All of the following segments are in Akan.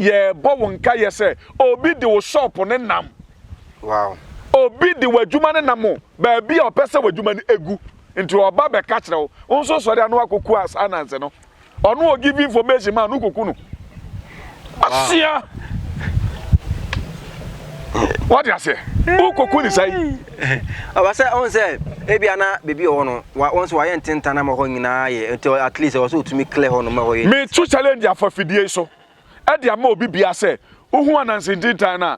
ye bo wonka ye say obi de wo shop ne nam. Wow. Obi de wadwuma ne nam ba bia opese wadwuma ne egu nti oba be ka kire wo nso so de anu akoku as ananse no ono o give information man nukoku no asia what you say ukoku ni sai aba say on say ebia na bebi ho no won so waye ntenta ma ho nyina ye until at least was to me clear ho no ma ho ye me to challenge ya for fidie so e dia ma obi bia say ohu ananse ntenta na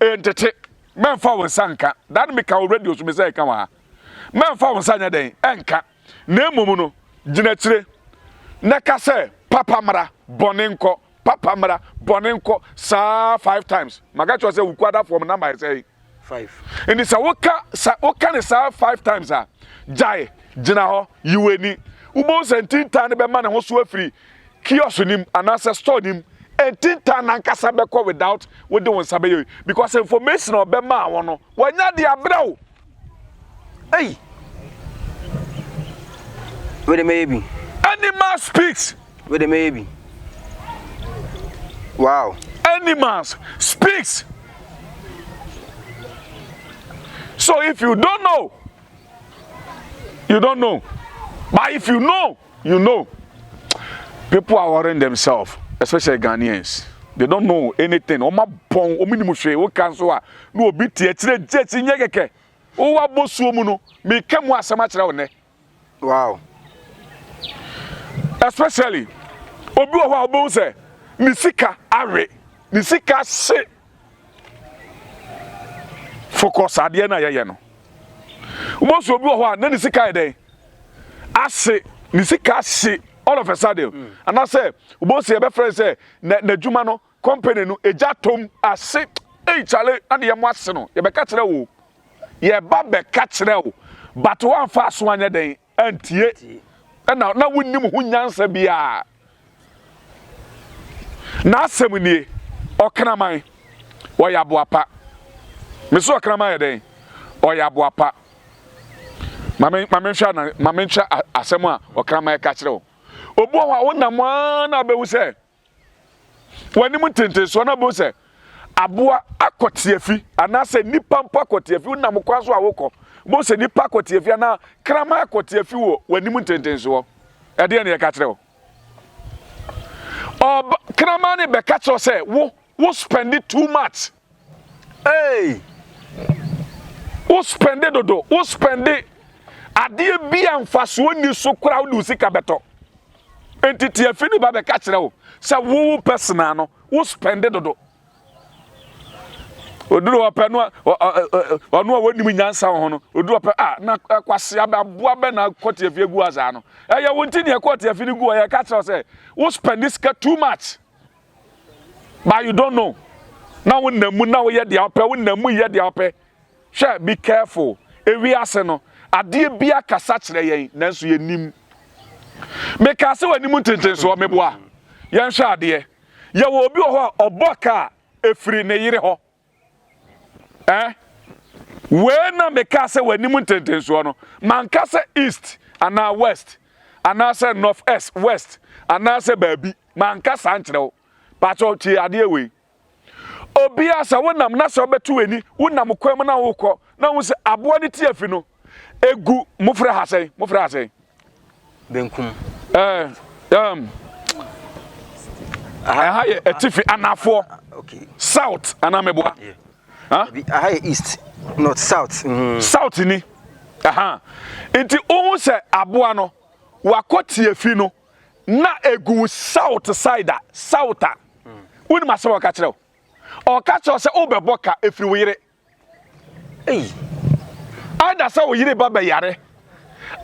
entete memfa won sanka that me ka already so me say ka wa memfa won sanya den enka na emom no gina kire na ka say papa mara bonenko papa mara bonenko sa 5 times maga cho say wukwada from number say 5 and it's a woka ne sa 5 times a jai gina ho yiweni ubo sentin tan be ma ne ho so afiri kiosk nim anasa store nim entinta na nkasa beko without we do won sabe because information obe ma won no wanya de abrew hey where the maybe animal speaks where the maybe wow animals speaks so if you don't know you don't know but if you know you know people are worrying themselves especially Ghanaians. They don't know anything. Oma pon ominimu hwe wo kanso a na obi tie kire jeti nyekeke. O wa bosuo mu no me kemu asema kire wo ne. Wow. Especially obi wo ha obo se ni sika are, ni sika se. Focus ade na yeye no. Obo so obi wo ha na ni sika eden. Ase, ni sika se. All of a sudden, and I say, we say, be friend say, na juma no company no eja tom ase, chale, and ye mwase no, ye be kachire wo, ye ba be kachire wo, but one fast one ye den, entie, and now wunnim hu nyansa bia. Na asem nie, okraman, oya boapa. Me so okraman ye den, oya boapa. Mamencha asem a okraman kachire wo. Obo wa wonam na be wo se wani mu tente so na be wo se aboa akotiafi anase nipa mpa akotiafi wonam kwa so awoko bo se nipa akotiafi na krama akotiafi wo wani mu tente so e de na ye ka kire wo krama ne be ka kire se wo spend it too much hey wo spend it dodo wo spend it ade bia mfaso ni so kura wo sika beto entity afini ba be ka kire wo say wo personal no wo spend dodo oduru ope no onu wonim nyansa ho no oduru ope na kwase aboa be na kwoti afie gu aza no eye wonti ne kwoti afini gu ye ka kire say wo spend this too much but you don't know now when namu now ye de ope when namu ye de ope sure be careful ewi ase no ade bia kasa kire yen nanso ye nim make us wani mu tenten so meboa yen hwa ade ye wo obi ho oboka efiri ne yire ho we na make us wani mu tenten so no mankasa east ana west ana say north east west ana say baabi mankasa ankyere wo pacho ti ade we obi asa wonam na so betu weni wonam kwam na wokọ na wo se aboa ne ti afi no egu mufra hasai benkum aha ye etifi anafo okay south anameboa aha east north south south ni aha enti o se aboa no wakoti afi no na egu south side southa woni ma se waka kire o ka kire se obeboka efiri wo yire ada sa wo yire baba yare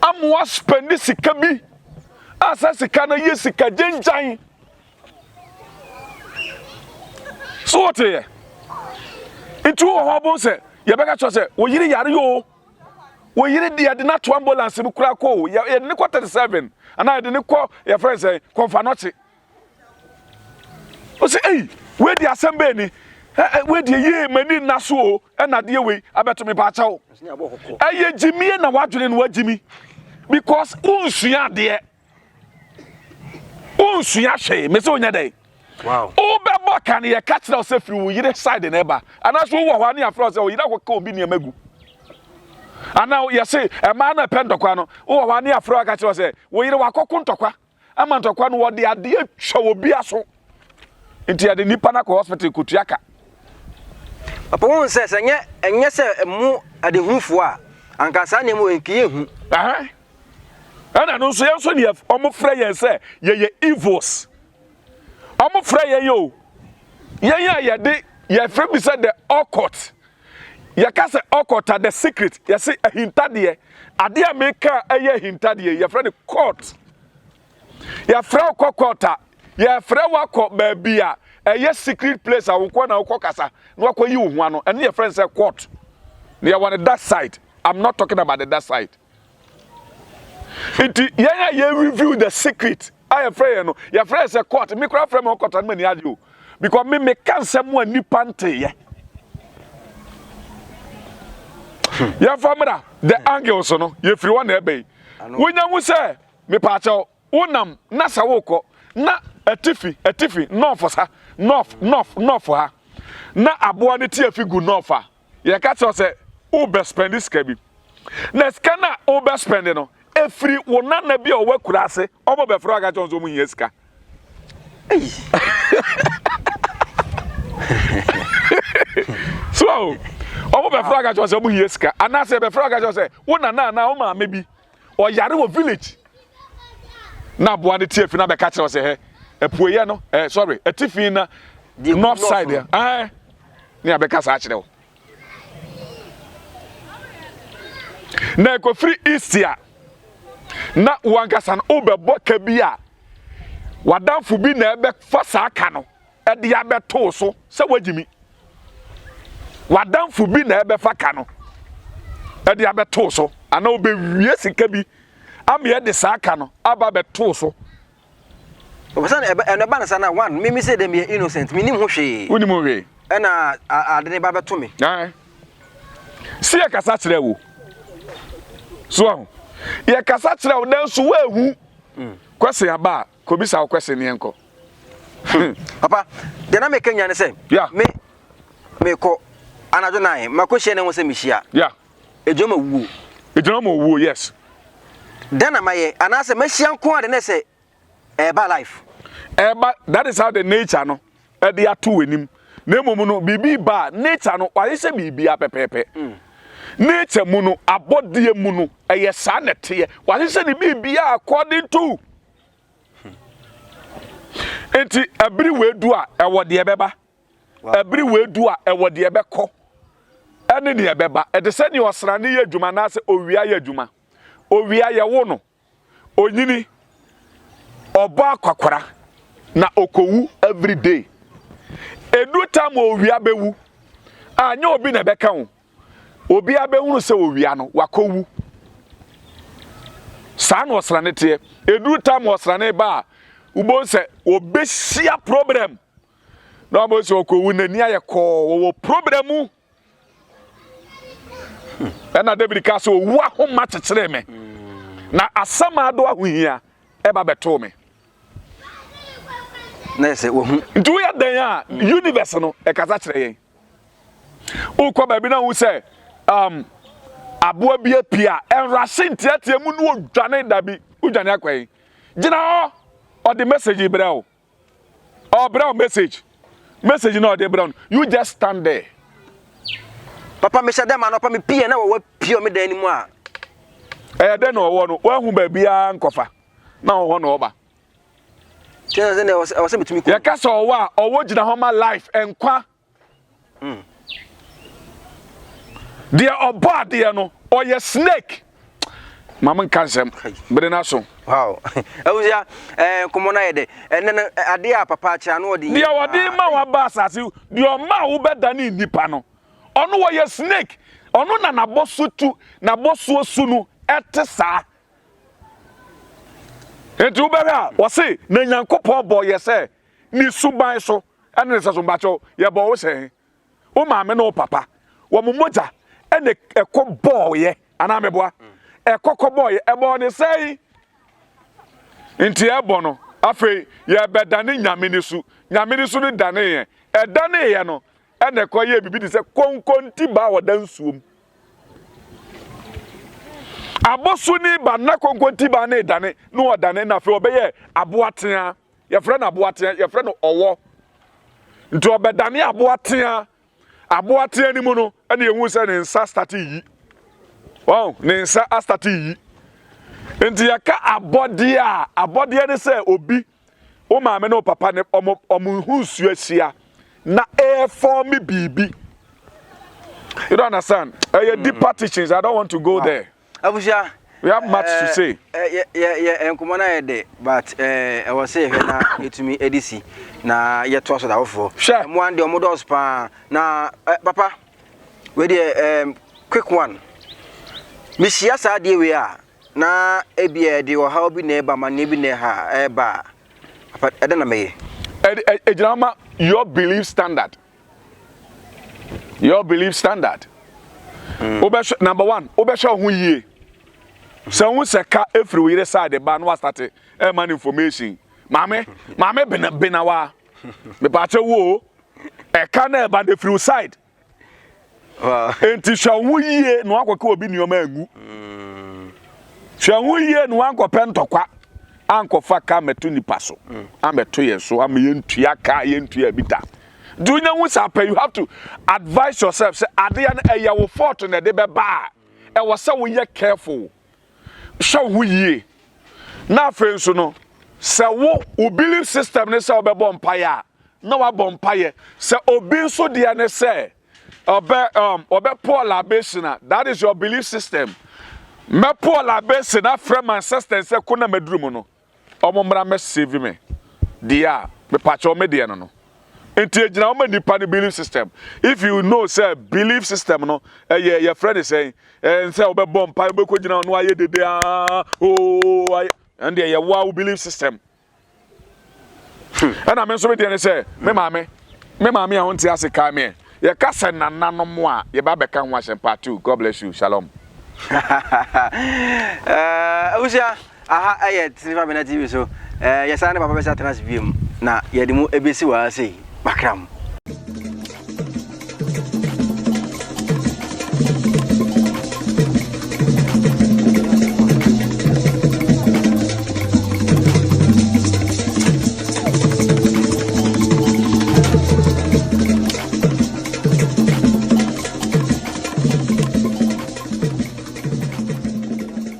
amwa spend sika bi asa sika na ye sika jenjan so what ye itu ho bo se ye beka cho se wo yire yare yo wo yire dia de na to ambulance mu kura ko ye ne ko 37 ana de ne ko your friend say konfanoche o say eh we di asembe ni we di ye mani naso o na de we abeto me pa chawo aye jimi na wadwene no wajimi because unsua de unsua hwe me so nya dey wow o bebo kan ye ka kire o se firi wo yire side na eba ana so wo hwa ne afro se o yire akwa obi ne magu ana ye se e ma na pendokwa no wo hwa ne afro ka kire se wo yire wakoko ntokwa ama ntokwa no wo de ade atwa obi aso nti ya de nipa na ko hospital kutuaka papa won se enye se mu adehunfo a anka sa ne mu enkiye hu ana no so yenso ne omo frɛ yen se ye evils omo frɛ yen yo ye de ye frɛ bi se the occult ye ka se occult are the secret ye se ahintade ade a meka eye ahintade ye frɛ the court ye frɛ kokota ye frɛ wakɔ ba bia eye secret place a wokɔ na wokɔ kasa na wakɔ yi wo ho ano ene ye frɛ se court na ye want that side. I'm not talking about the that side. You review the secret. I am afraid no. Your friend say court. Me cry from court and many you. Because me can say more ni pante ye. Ya family the angles no. You free one ebe. When you say me pacho unam na sawoko na etifi no for sa north for her. Na aboa ne tie fi gu north a. You catch say o be spend this kabi. Na skana o be spend no. Efri wona na bia o wakura ase obo be fro aga jonzo mu yeska so obo be fro aga jonzo mu yeska anase be fro aga jonzo wona na o ma mebi o yare wo village na boa ne tie fi na be ka kire o se he epuoye no sorry etifi na the north side there ni abeka sa kire o na ko free east ya na wankasa no obebo ka bi a wadanfo bi na ebe fa sa aka no e de abeto so se wagimi wadanfo bi na ebe fa ka no e de abeto so ana obewie sika bi am ye de sa aka no aba beto so obasan ene ba na sana one me say dem ye innocent me nim ho hwe woni mo hwe e na ade ne ba beto me si e kasa kire wo so ye kasa kire wo dan so wahu kwese aba ko bisa wo kwese ne enko papa de na me kenya ne say me ko anajo nan mako hye ne wo se mihia ejoma wuo yes then am I anase mahia nko ade ne say eba life eba that is how the nature no e de ato enim na emom no bibi ba nature no wa se bibi apepepe nature mu no abodie mu no eye sa nete wa se ni bibi according to enti every we do a ewo de beba every we do a ewo de beko ene ne beba e de se ni osrane ye adwuma na se owia ye adwuma owia ye wo no onyini obo akwakwara na okowu every day edu time owia bewu anya obi na beka wo obi abehunu se owia no wakowu san osrane te edu time osrane ba ubo se obesia problem na mo se okowu na ni ayeko wo problemu na David ka so owu ahoma kekere me na asama ado ahohia eba beto me na se wo hu ntu ya dan a universe no e kasa kire yen ukọ ba bi na hu se aboa bi apia enrase ntiatia mu no odwane da bi udwane akwan gina o the message brao o brao message no de brao you just stand there papa me shade ma no pa me pie na wo pie o me dan ni mu a de no wo no wa hu ba bia nkofa na wo no oba tena ne o se metumi ko ya ka so wo a owo gina ho ma life enkwa dia oba dia no o ye snake mama kansem bere na so wow awuya komo na yede ene ade a papa acha no odi dia wodi ma wa ba asase dia ma wo beda ni nipa no ono wo ye snake ono na naboso tu naboso su no ete saa etu bega wose na Nyankopon bo ye se ni suban so ene se so mbacho ye bo wo se o maame no papa wo momoja ene ekọ ye ana meboa ekọkọ boy ebo ne sei nti ebo no afei ye bedane nyamenisu no dane ye edane ye no ene ko ye bibi di se konkonti ba wodansuom abosu ni ba na konkonti ba na dane no odane na afei obeye aboatea ye frɛ na aboatea ye frɛ no owo nti obedane aboatea ni mu no ene ye hu se ne nsa start yi wow ne nsa start yi nti yaka abode ne se obi o maame no papa ne omo hunsu asia na form bibi. You don't understand? Deeper teachings. I don't want to go there. Abusha, we have much to say. Enkumana ede, but I was say na etumi edisi na yeto so da wofo. Sure. Mo ande omodos pa na papa. We dey quick one. Misia sa de we a na ebie de o ha obi na eba ma na ebi na ha eba. Papa ede na meye. Ejama your belief standard. Your belief standard. Number one, obesha hu yie. Se hu se ka efri we side ba no start man information. Mame benawa. Me pa che wo e ka na ba de free side. Enti sha hu yie no akwa ka obi nioma angu. Sha hu yie no anko pentokwa. Anko fa ka metu nipa so. Ameto ye so am yentua ka yentua bita. Do you know what's happen? You have to advise yourself. Say, Adian, a will fought on a debe bar. And was so we careful. Show who ye. Now, friends, you know, say, what belief system is our bompire. No, a bompire. Say, obey so the say, obe poor la basina. That is your belief system. Me poor la basina, friend, my sister, say, kuna medrumuno. Omomra me save me. Dia, me pacho mediano no. Into a nipa belief system. If you know, say belief system, no, your friend is saying, and say, "Obe bomb, pa obe kujina no aye de oh, and there your wow belief system." And I mention it and say, "Me mame, I want to ask a come your cousin and none more. Your baba can watch and part 2. God bless you. Shalom." Usha, aha, TV so. Yes, I never better transview. Na, yedimu ebisi wa say. Bakram